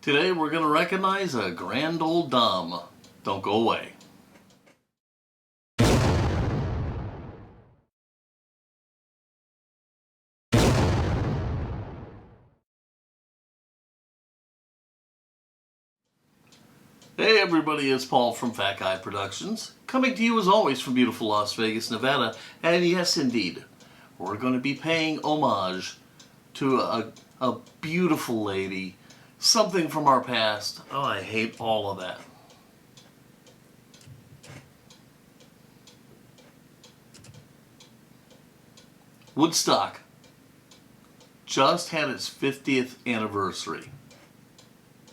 Today we're going to recognize a grand old dame. Don't go away. Hey everybody, it's Paul from Fat Guy Productions, coming to you as always from beautiful Las Vegas, Nevada. And yes indeed, we're going to be paying homage to a beautiful lady, something from our past. Oh, I hate all of that. Woodstock just had its 50th anniversary.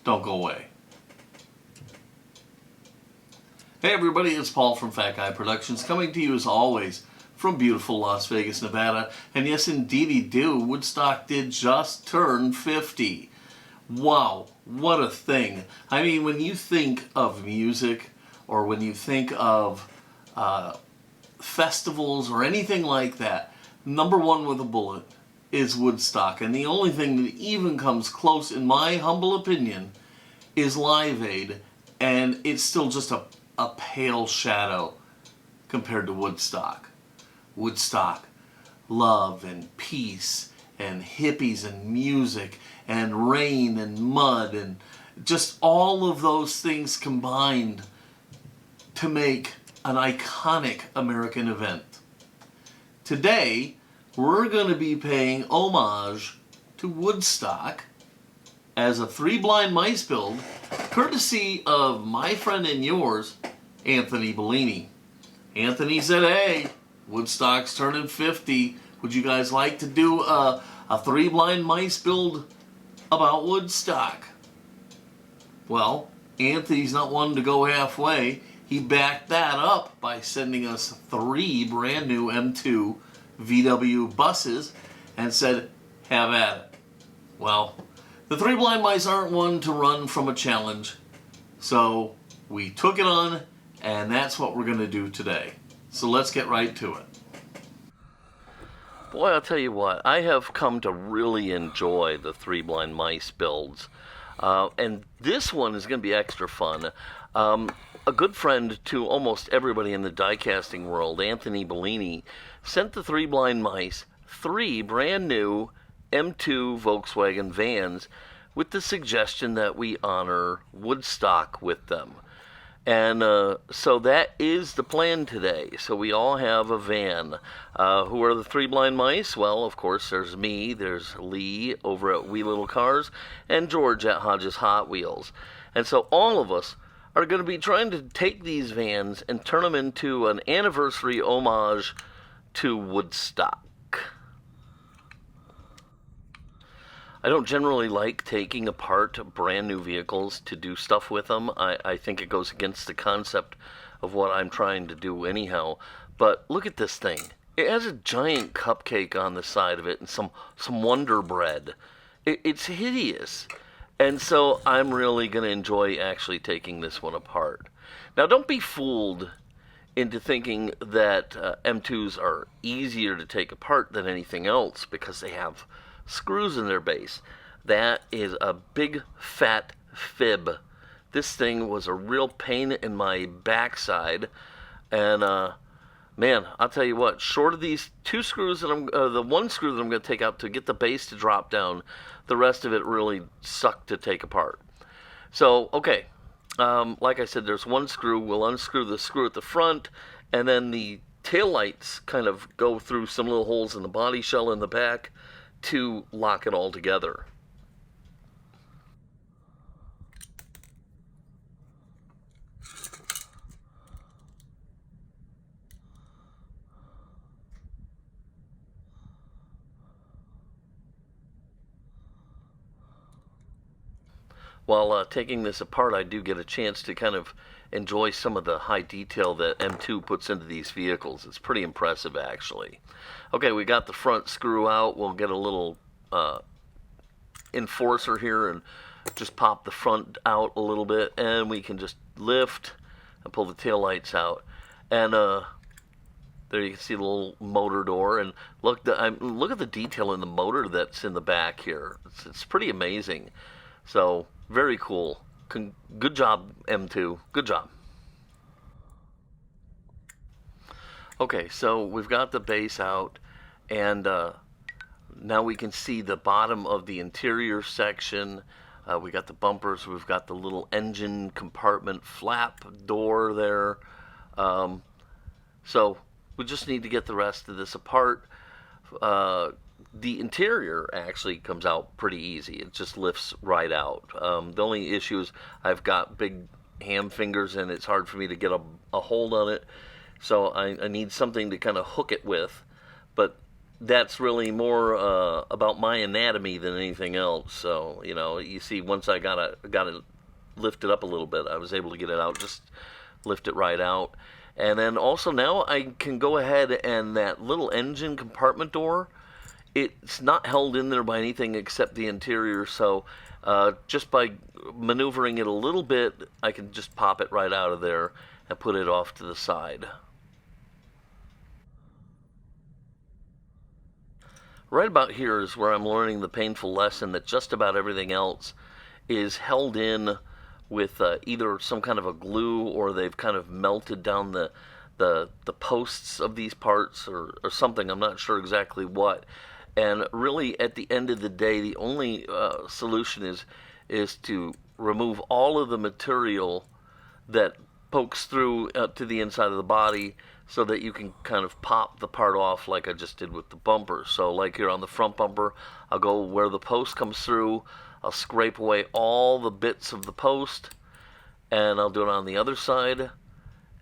Don't go away. Hey everybody, it's Paul from Fat Guy Productions, coming to you as always from beautiful Las Vegas, Nevada. And yes indeedy do, Woodstock did just turn 50. Wow, what a thing. I mean, when you think of music, or when you think of festivals or anything like that, number one with a bullet is Woodstock. And the only thing that even comes close, in my humble opinion, is Live Aid. And it's still just a pale shadow compared to Woodstock. Woodstock, love and peace and hippies and music and rain and mud and just all of those things combined to make an iconic American event. Today, we're going to be paying homage to Woodstock as a Three Blind Mice build, courtesy of my friend and yours, Anthony Bellini. Anthony said, hey, Woodstock's turning 50. Would you guys like to do a Three Blind Mice build about Woodstock? Well, Anthony's not one to go halfway. He backed that up by sending us 3 brand new M2 VW buses and said, have at it. Well, the Three Blind Mice aren't one to run from a challenge, so we took it on, and that's what we're going to do today. So let's get right to it. Boy, I'll tell you what, I have come to really enjoy the Three Blind Mice builds, and this one is going to be extra fun. A good friend to almost everybody in the die-casting world, Anthony Bellini, sent the Three Blind Mice 3 brand new M2 Volkswagen vans with the suggestion that we honor Woodstock with them. And so that is the plan today. So we all have a van. Who are the Three Blind Mice? Well, of course, there's me, there's Lee over at Wee Little Cars, and George at Hodges Hotwheels. And so all of us are going to be trying to take these vans and turn them into an anniversary homage to Woodstock. I don't generally like taking apart brand new vehicles to do stuff with them. I think it goes against the concept of what I'm trying to do anyhow. But look at this thing. It has a giant cupcake on the side of it and some Wonder Bread. It's hideous. And so I'm really going to enjoy actually taking this one apart. Now don't be fooled into thinking that M2s are easier to take apart than anything else because they have screws in their base. That is a big fat fib. This thing was a real pain in my backside, and man, I'll tell you what, short of these 2 screws that the 1 screw that I'm going to take out to get the base to drop down, the rest of it really sucked to take apart. So okay, like I said, there's 1 screw. We'll unscrew the screw at the front, and then the tail lights kind of go through some little holes in the body shell in the back to lock it all together. While taking this apart, I do get a chance to kind of enjoy some of the high detail that M2 puts into these vehicles. It's pretty impressive, actually. Okay, we got the front screw out. We'll get a little enforcer here and just pop the front out a little bit, and we can just lift and pull the tail lights out. And there you can see the little motor door, and look at the detail in the motor that's in the back here. It's pretty amazing. So Very cool. Good job, M2. Good job. Okay, so we've got the base out, and now we can see the bottom of the interior section. We got the bumpers, we've got the little engine compartment flap door there. So we just need to get the rest of this apart. The interior actually comes out pretty easy. It just lifts right out. The only issue is I've got big ham fingers and it's hard for me to get a hold on it. So I need something to kind of hook it with. But that's really more about my anatomy than anything else. So, you know, you see, once I got it lifted up a little bit, I was able to get it out, just lift it right out. And then also now I can go ahead and that little engine compartment door, it's not held in there by anything except the interior. So just by maneuvering it a little bit, I can just pop it right out of there and put it off to the side. Right about here is where I'm learning the painful lesson that just about everything else is held in with either some kind of a glue, or they've kind of melted down the posts of these parts, or something. I'm not sure exactly what. And really, at the end of the day, the only solution is to remove all of the material that pokes through to the inside of the body, so that you can kind of pop the part off like I just did with the bumper. So like here on the front bumper, I'll go where the post comes through, I'll scrape away all the bits of the post, and I'll do it on the other side,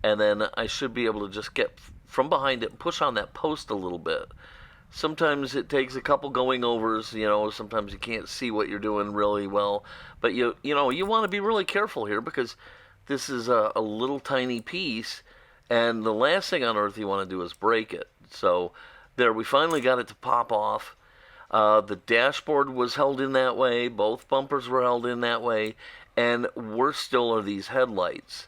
and then I should be able to just get from behind it and push on that post a little bit. Sometimes it takes a couple going overs, you know, sometimes you can't see what you're doing really well, but you know, you want to be really careful here, because this is a little tiny piece, and the last thing on earth you want to do is break it. So there, we finally got it to pop off. The dashboard was held in that way, both bumpers were held in that way, and worse still are these headlights.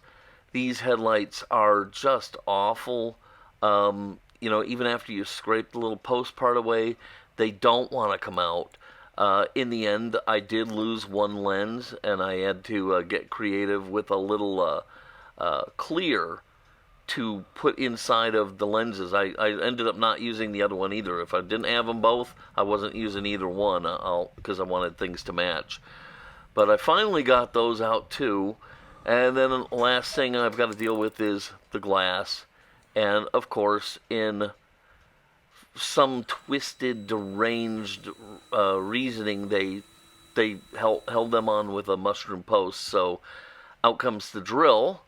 These headlights are just awful. You know, even after you scrape the little post part away, they don't want to come out. In the end, I did lose one lens, and I had to get creative with a little clear to put inside of the lenses. I ended up not using the other one either. If I didn't have them both, I wasn't using either one, because I wanted things to match. But I finally got those out too. And then the last thing I've got to deal with is the glass. And of course, in some twisted, deranged reasoning, they held them on with a mushroom post. So out comes the drill,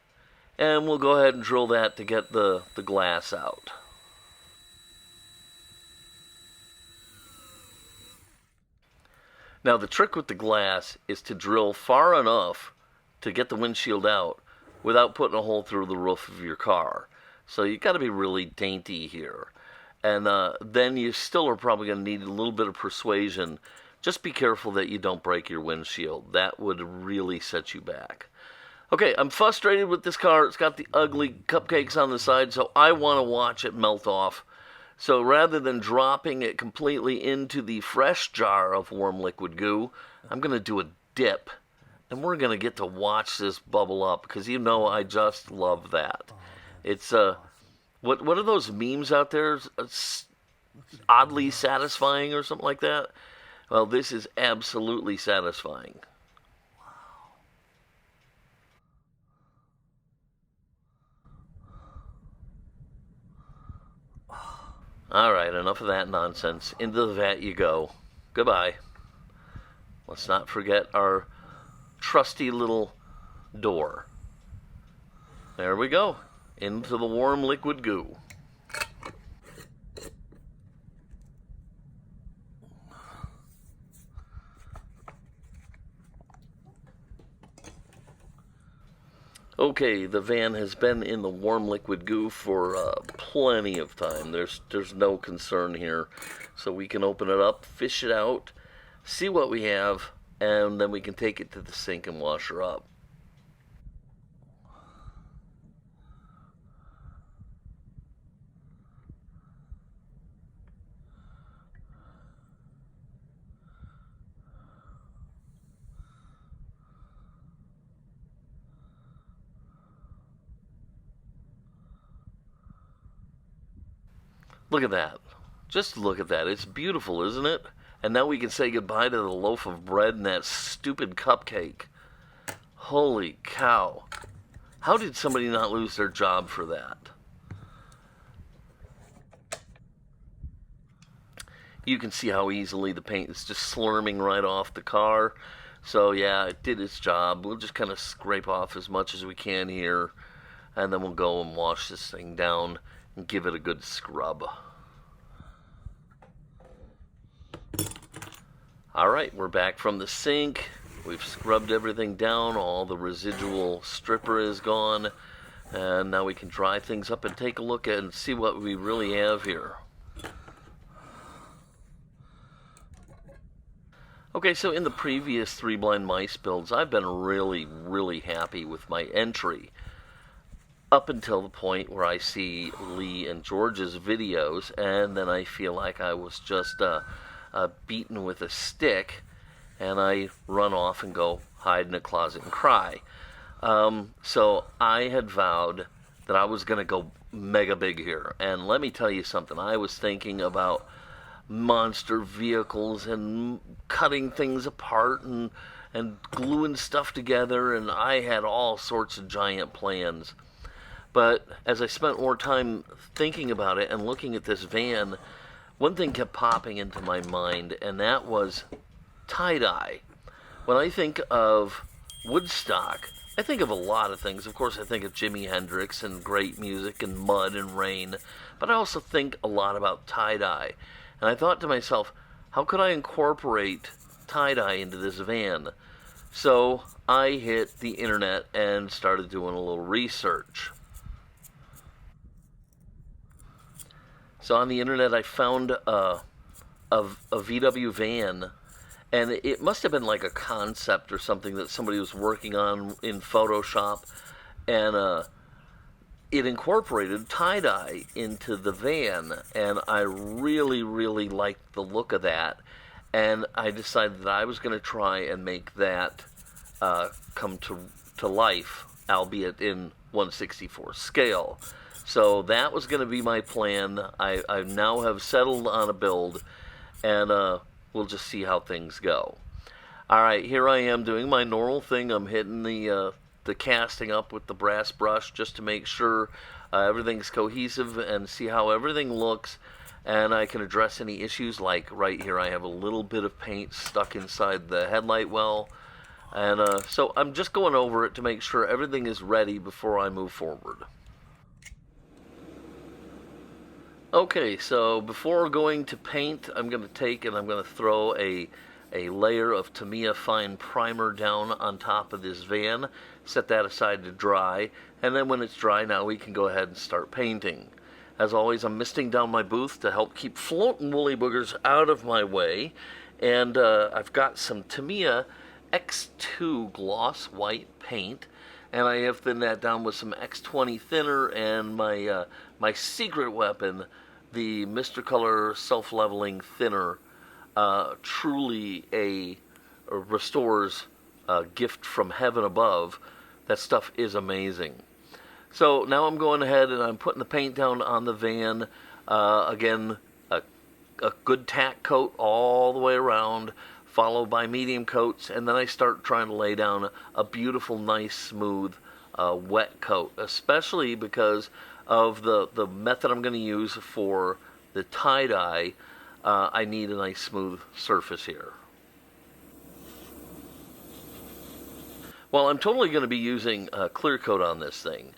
and we'll go ahead and drill that to get the glass out. Now the trick with the glass is to drill far enough to get the windshield out without putting a hole through the roof of your car. So you got to be really dainty here. And then you still are probably going to need a little bit of persuasion. Just be careful that you don't break your windshield. That would really set you back. Okay, I'm frustrated with this car. It's got the ugly cupcakes on the side, so I want to watch it melt off. So rather than dropping it completely into the fresh jar of warm liquid goo, I'm going to do a dip. And we're going to get to watch this bubble up, because you know I just love that. It's, what are those memes out there? It's oddly satisfying or something like that? Well, this is absolutely satisfying. Alright, enough of that nonsense. Into the vat you go. Goodbye. Let's not forget our trusty little door. There we go. Into the warm liquid goo. Okay, the van has been in the warm liquid goo for plenty of time. There's no concern here. So we can open it up, fish it out, see what we have, and then we can take it to the sink and wash her up. Look at that. Just look at that. It's beautiful, isn't it? And now we can say goodbye to the loaf of bread and that stupid cupcake. Holy cow. How did somebody not lose their job for that? You can see how easily the paint is just slurming right off the car. So yeah, it did its job. We'll just kind of scrape off as much as we can here, and then we'll go and wash this thing down and give it a good scrub. Alright, we're back from the sink. We've scrubbed everything down. All the residual stripper is gone. And now we can dry things up and take a look at and see what we really have here. Okay, so in the previous 3 Blind Mice builds, I've been really happy with my entry. Up until the point where I see Lee and George's videos, and then I feel like I was just beaten with a stick, and I run off and go hide in a closet and cry. So I had vowed that I was going to go mega big here, and let me tell you something. I was thinking about monster vehicles and cutting things apart and gluing stuff together, and I had all sorts of giant plans. But as I spent more time thinking about it and looking at this van, one thing kept popping into my mind, and that was tie-dye. When I think of Woodstock, I think of a lot of things. Of course, I think of Jimi Hendrix and great music and mud and rain, but I also think a lot about tie-dye. And I thought to myself, how could I incorporate tie-dye into this van? So I hit the internet and started doing a little research. So on the internet I found a VW van, and it must have been like a concept or something that somebody was working on in Photoshop, and it incorporated tie-dye into the van, and I really liked the look of that, and I decided that I was going to try and make that come to life, albeit in 1/64 scale. So that was going to be my plan. I now have settled on a build, and we'll just see how things go. Alright, here I am doing my normal thing. I'm hitting the casting up with the brass brush just to make sure everything's cohesive and see how everything looks, and I can address any issues. Like right here I have a little bit of paint stuck inside the headlight well, and so I'm just going over it to make sure everything is ready before I move forward. Okay, so before going to paint, I'm going to take and I'm going to throw a layer of Tamiya Fine Primer down on top of this van, set that aside to dry, and then when it's dry now we can go ahead and start painting. As always, I'm misting down my booth to help keep floating woolly boogers out of my way, and I've got some Tamiya X2 gloss white paint, and I have thinned that down with some X20 thinner and my secret weapon, the Mr. Color self-leveling thinner. Truly a Restor's gift from heaven above. That stuff is amazing. So now I'm going ahead and I'm putting the paint down on the van. Again, a good tack coat all the way around, followed by medium coats, and then I start trying to lay down a beautiful, nice, smooth, wet coat, especially because of the method I'm going to use for the tie-dye. I need a nice smooth surface here. Well, I'm totally going to be using clear coat on this thing.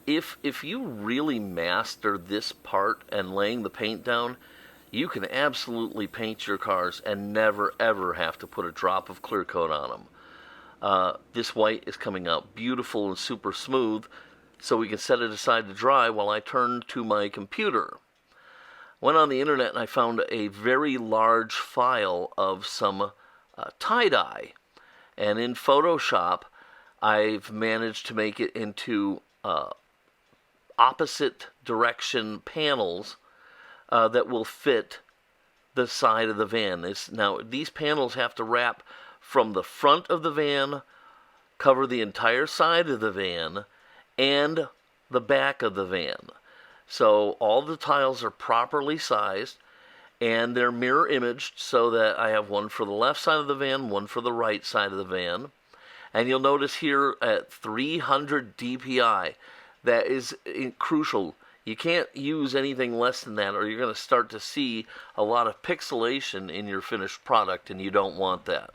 If you really master this part and laying the paint down, you can absolutely paint your cars and never ever have to put a drop of clear coat on them. This white is coming out beautiful and super smooth, so we can set it aside to dry while I turn to my computer. Went on the internet and I found a very large file of some tie-dye, and in Photoshop I've managed to make it into opposite direction panels that will fit the side of the van. Now these panels have to wrap from the front of the van, cover the entire side of the van, and the back of the van. So all the tiles are properly sized, and they're mirror imaged so that I have one for the left side of the van, one for the right side of the van. And you'll notice here at 300 DPI, that is crucial. You can't use anything less than that, or you're going to start to see a lot of pixelation in your finished product, and you don't want that.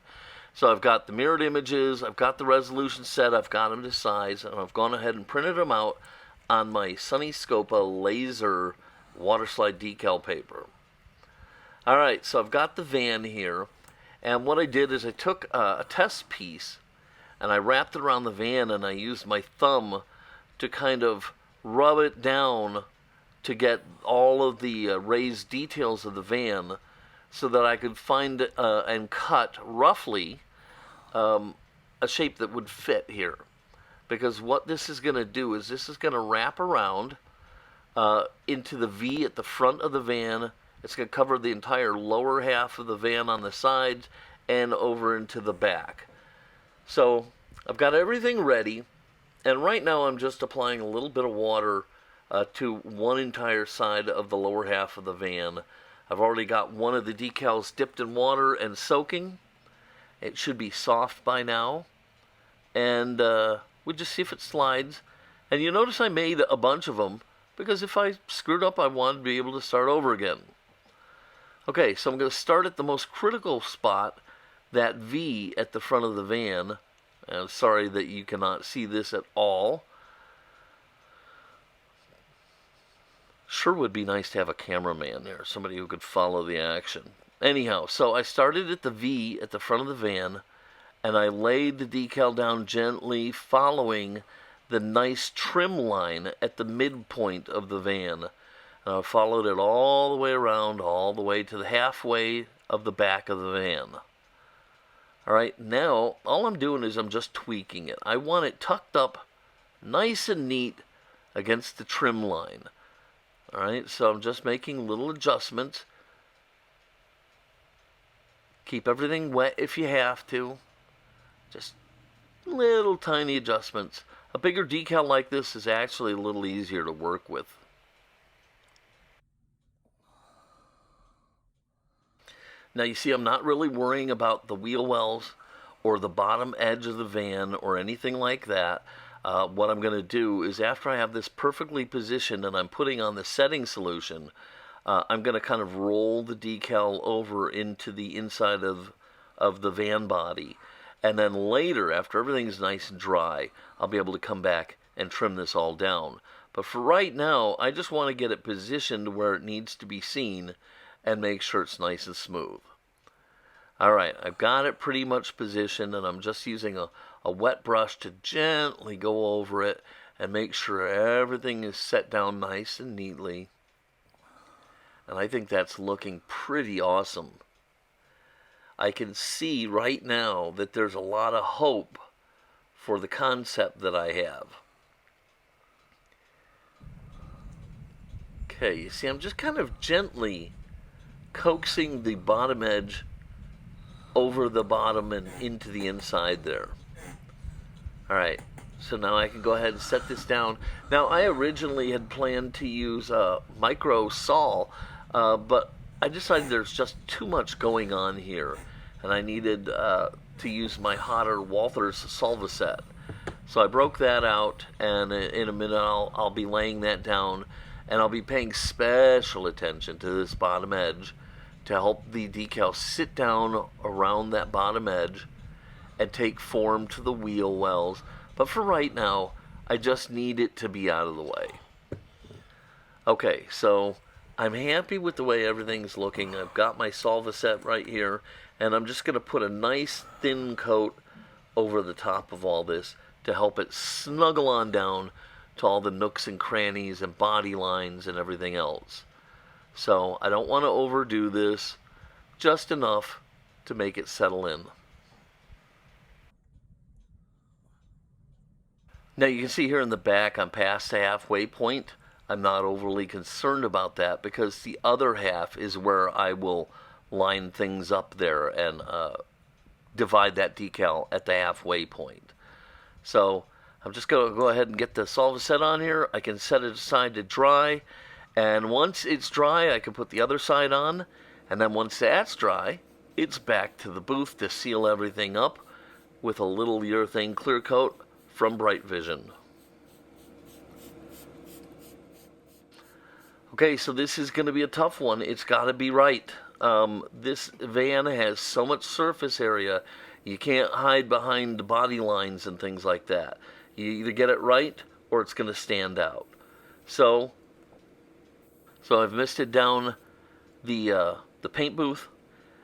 So I've got the mirrored images, I've got the resolution set, I've got them to size, and I've gone ahead and printed them out on my Sunnyscopa laser waterslide decal paper. Alright, so I've got the van here, and what I did is I took a test piece and I wrapped it around the van, and I used my thumb to kind of rub it down to get all of the raised details of the van so that I could find and cut roughly a shape that would fit here. Because what this is going to do is this is going to wrap around into the V at the front of the van. It's going to cover the entire lower half of the van on the sides and over into the back. So I've got everything ready, and right now I'm just applying a little bit of water to one entire side of the lower half of the van. I've already got one of the decals dipped in water and soaking. It should be soft by now, and we'll just see if it slides. And you notice I made a bunch of them, because if I screwed up, I wanted to be able to start over again. Okay, so I'm going to start at the most critical spot, that V at the front of the van. I'm sorry that you cannot see this at all. Sure would be nice to have a cameraman there, somebody who could follow the action. Anyhow, so I started at the V at the front of the van, and I laid the decal down gently, following the nice trim line at the midpoint of the van. And I followed it all the way around, all the way to the halfway of the back of the van. Alright, now all I'm doing is I'm just tweaking it. I want it tucked up nice and neat against the trim line. Alright, so I'm just making little adjustments. Keep everything wet if you have to. Just little tiny adjustments. A bigger decal like this is actually a little easier to work with. Now you see, I'm not really worrying about the wheel wells or the bottom edge of the van or anything like that. What I'm going to do is, after I have this perfectly positioned and I'm putting on the setting solution, I'm going to kind of roll the decal over into the inside of the van body. And then later, after everything's nice and dry, I'll be able to come back and trim this all down. But for right now, I just want to get it positioned where it needs to be seen and make sure it's nice and smooth. Alright, I've got it pretty much positioned, and I'm just using a wet brush to gently go over it and make sure everything is set down nice and neatly. And I think that's looking pretty awesome. I can see right now that there's a lot of hope for the concept that I have. Okay, you see, I'm just kind of gently coaxing the bottom edge over the bottom and into the inside there. Alright, so now I can go ahead and set this down. Now, I originally had planned to use a micro saw, but I decided there's just too much going on here, and I needed to use my Hotter Walthers Solva set. So I broke that out, and in a minute I'll be laying that down, and I'll be paying special attention to this bottom edge to help the decal sit down around that bottom edge and take form to the wheel wells. But for right now, I just need it to be out of the way. Okay, so I'm happy with the way everything's looking. I've got my Solva set right here, and I'm just going to put a nice thin coat over the top of all this to help it snuggle on down to all the nooks and crannies and body lines and everything else. So I don't want to overdo this, just enough to make it settle in. Now you can see here in the back I'm past the halfway point. I'm not overly concerned about that because the other half is where I will line things up there and divide that decal at the halfway point. So I'm just going to go ahead and get the solvent set on here. I can set it aside to dry, and once it's dry, I can put the other side on, and then once that's dry, it's back to the booth to seal everything up with a little urethane clear coat from Brightvision. Okay, so this is going to be a tough one. It's got to be right. This van has so much surface area, you can't hide behind the body lines and things like that. You either get it right or it's going to stand out. So I've misted down the paint booth,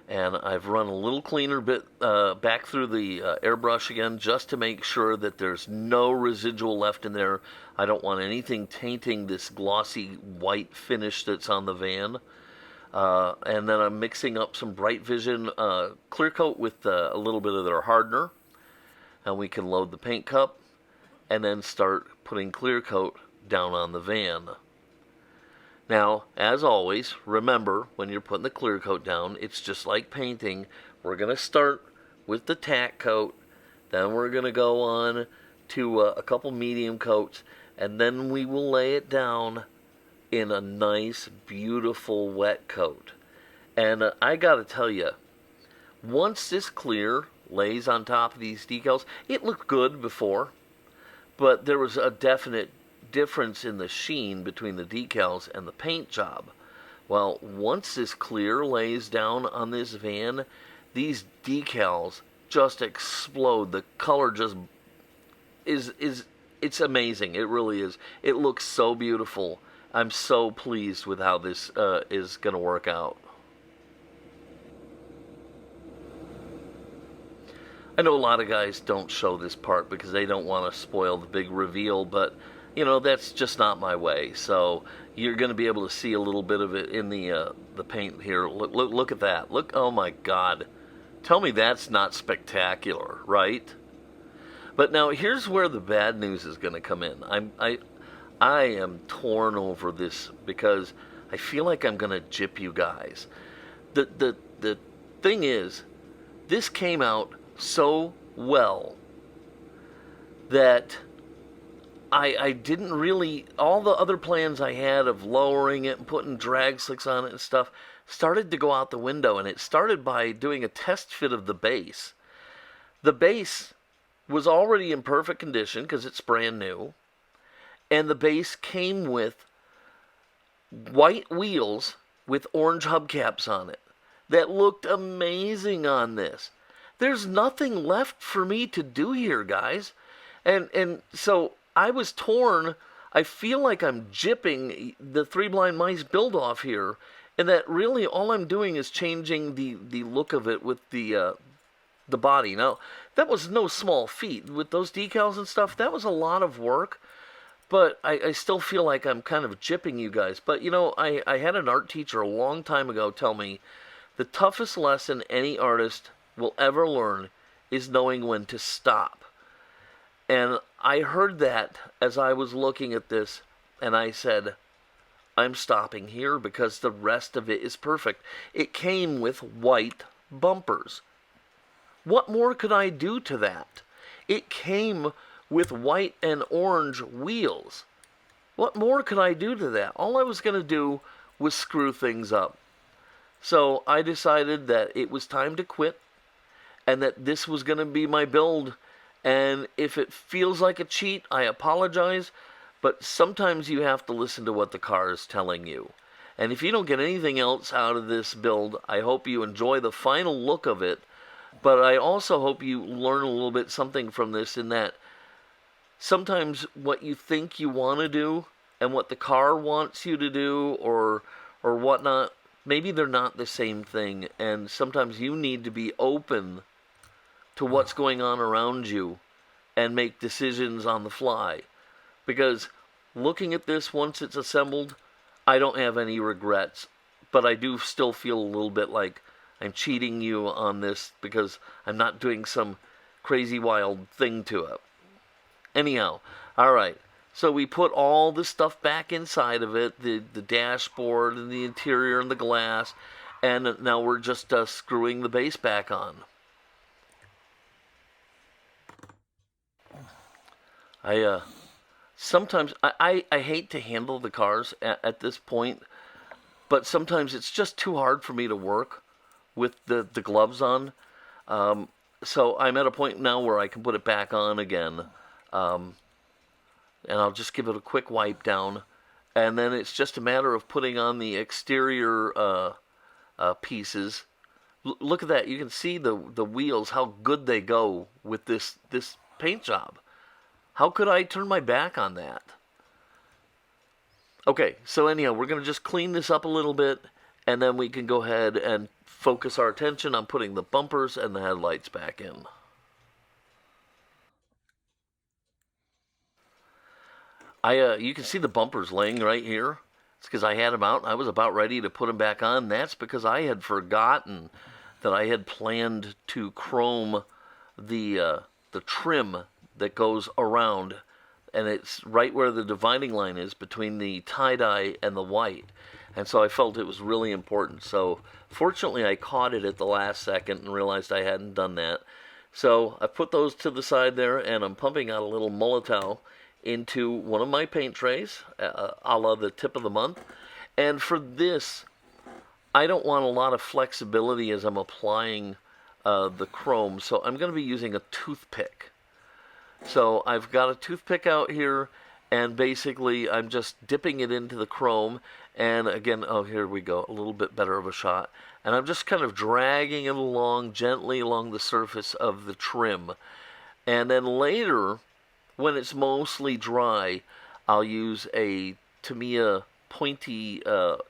and I've run a little cleaner bit back through the airbrush again just to make sure that there's no residual left in there. I don't want anything tainting this glossy white finish that's on the van. And then I'm mixing up some Brightvision clear coat with a little bit of their hardener, and we can load the paint cup and then start putting clear coat down on the van. Now, as always, remember, when you're putting the clear coat down, it's just like painting. We're going to start with the tack coat, then we're going to go on to a couple medium coats, and then we will lay it down in a nice, beautiful wet coat. And I got to tell you, once this clear lays on top of these decals, it looked good before, but there was a definite difference in the sheen between the decals and the paint job. Well, once this clear lays down on this van, these decals just explode. The color just it's amazing. It really is. It looks so beautiful. I'm so pleased with how this is going to work out. I know a lot of guys don't show this part because they don't want to spoil the big reveal, but you know, that's just not my way. So you're going to be able to see a little bit of it in the paint here. Look at that. Look, oh my God. Tell me that's not spectacular, right? But now here's where the bad news is going to come in. I am torn over this because I feel like I'm going to gyp you guys. The thing is, this came out so well that I didn't really, all the other plans I had of lowering it and putting drag slicks on it and stuff started to go out the window, and it started by doing a test fit of the base. The base was already in perfect condition because it's brand new, and the base came with white wheels with orange hubcaps on it that looked amazing on this. There's nothing left for me to do here, guys. And so I was torn. I feel like I'm gypping the Three Blind Mice build off here, and that really all I'm doing is changing the look of it with the body. Now, that was no small feat. With those decals and stuff, that was a lot of work, but I still feel like I'm kind of gypping you guys. But, you know, I had an art teacher a long time ago tell me the toughest lesson any artist will ever learn is knowing when to stop. And I heard that as I was looking at this, and I said, I'm stopping here because the rest of it is perfect. It came with white bumpers. What more could I do to that? It came with white and orange wheels. What more could I do to that? All I was going to do was screw things up. So I decided that it was time to quit, and that this was going to be my build. And if it feels like a cheat, I apologize, but sometimes you have to listen to what the car is telling you. And if you don't get anything else out of this build, I hope you enjoy the final look of it, but I also hope you learn a little bit something from this, in that sometimes what you think you want to do and what the car wants you to do or whatnot, maybe they're not the same thing, and sometimes you need to be open to what's going on around you and make decisions on the fly. Because looking at this once it's assembled, I don't have any regrets, but I do still feel a little bit like I'm cheating you on this because I'm not doing some crazy wild thing to it. Anyhow, alright, so we put all the stuff back inside of it, the dashboard and the interior and the glass, and now we're just screwing the base back on. I sometimes I hate to handle the cars at this point, but sometimes it's just too hard for me to work with the gloves on. Um, so I'm at a point now where I can put it back on again, um, and I'll just give it a quick wipe down, and then it's just a matter of putting on the exterior pieces. Look at that! You can see the wheels, how good they go with this paint job. How could I turn my back on that? Okay, so anyhow, we're gonna just clean this up a little bit, and then we can go ahead and focus our attention on putting the bumpers and the headlights back in. You can see the bumpers laying right here. It's because I had them out. I was about ready to put them back on. That's because I had forgotten that I had planned to chrome the trim that goes around, and it's right where the dividing line is between the tie-dye and the white. And so I felt it was really important. So fortunately, I caught it at the last second and realized I hadn't done that. So I put those to the side there, and I'm pumping out a little Molotow into one of my paint trays, a la the tip of the month. And for this, I don't want a lot of flexibility as I'm applying the chrome, so I'm going to be using a toothpick. So I've got a toothpick out here, and basically I'm just dipping it into the chrome, and again, oh, here we go, a little bit better of a shot. And I'm just kind of dragging it along gently along the surface of the trim. And then later, when it's mostly dry, I'll use a Tamiya pointy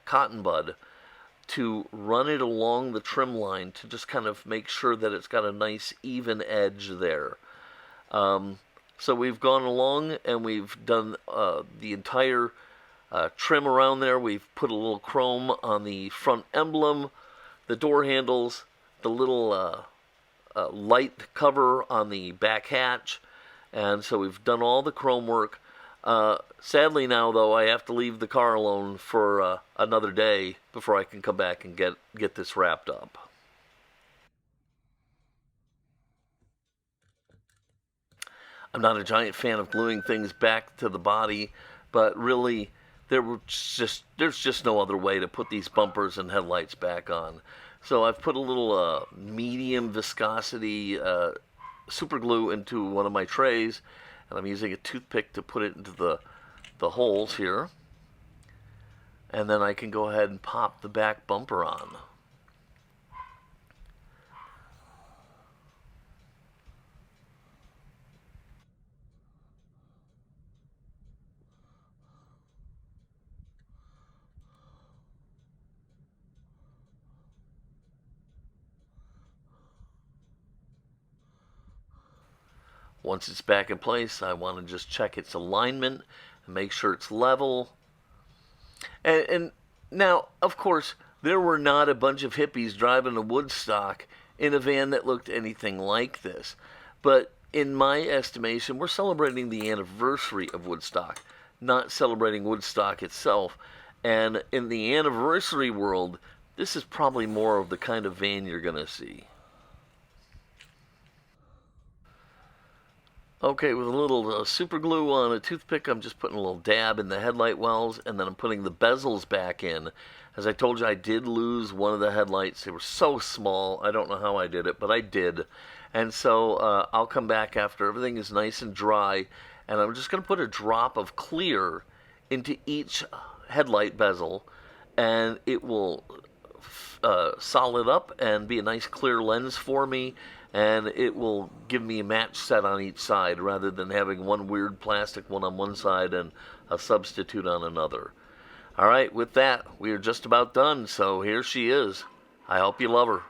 cotton bud to run it along the trim line to just kind of make sure that it's got a nice even edge there. So we've gone along and we've done the entire trim around there. We've put a little chrome on the front emblem, the door handles, the little light cover on the back hatch, and so we've done all the chrome work. Sadly now, though, I have to leave the car alone for another day before I can come back and get this wrapped up. I'm not a giant fan of gluing things back to the body, but really, there's just no other way to put these bumpers and headlights back on. So I've put a little medium viscosity super glue into one of my trays, and I'm using a toothpick to put it into the holes here. And then I can go ahead and pop the back bumper on. Once it's back in place, I want to just check its alignment and make sure it's level. And now, of course, there were not a bunch of hippies driving to Woodstock in a van that looked anything like this. But in my estimation, we're celebrating the anniversary of Woodstock, not celebrating Woodstock itself. And in the anniversary world, this is probably more of the kind of van you're going to see. Okay, with a little super glue on a toothpick, I'm just putting a little dab in the headlight wells, and then I'm putting the bezels back in. As I told you, I did lose one of the headlights. They were so small, I don't know how I did it, but I did. And so I'll come back after everything is nice and dry, and I'm just going to put a drop of clear into each headlight bezel, and it will solid up and be a nice clear lens for me, and it will give me a match set on each side rather than having one weird plastic one on one side and a substitute on another. Alright, with that, we are just about done, so here she is. I hope you love her.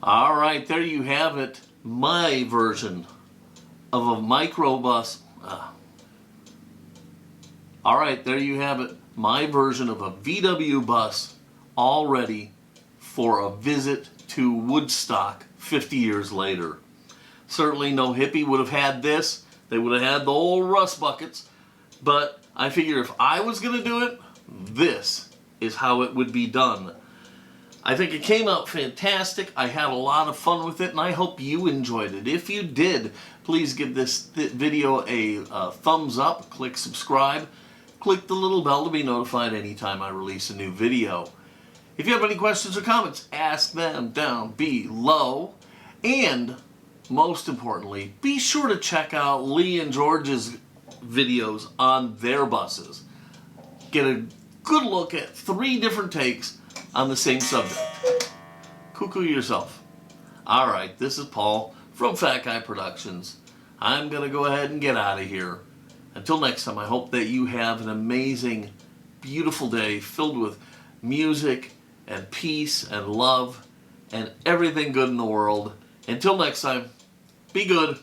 All right, there you have it. My version of a micro bus. All right, there you have it. My version of a VW bus, all ready for a visit to Woodstock 50 years later. Certainly no hippie would have had this. They would have had the old rust buckets. But I figure if I was going to do it, this is how it would be done. I think it came out fantastic. I had a lot of fun with it, and I hope you enjoyed it. If you did, please give this video a thumbs up, click subscribe, click the little bell to be notified anytime I release a new video. If you have any questions or comments, ask them down below. And most importantly, be sure to check out Lee and George's videos on their buses. Get a good look at 3 different takes on the same subject. Cuckoo yourself. Alright, this is Paul from Fat Guy Productions. I'm going to go ahead and get out of here. Until next time, I hope that you have an amazing, beautiful day filled with music and peace and love and everything good in the world. Until next time, be good.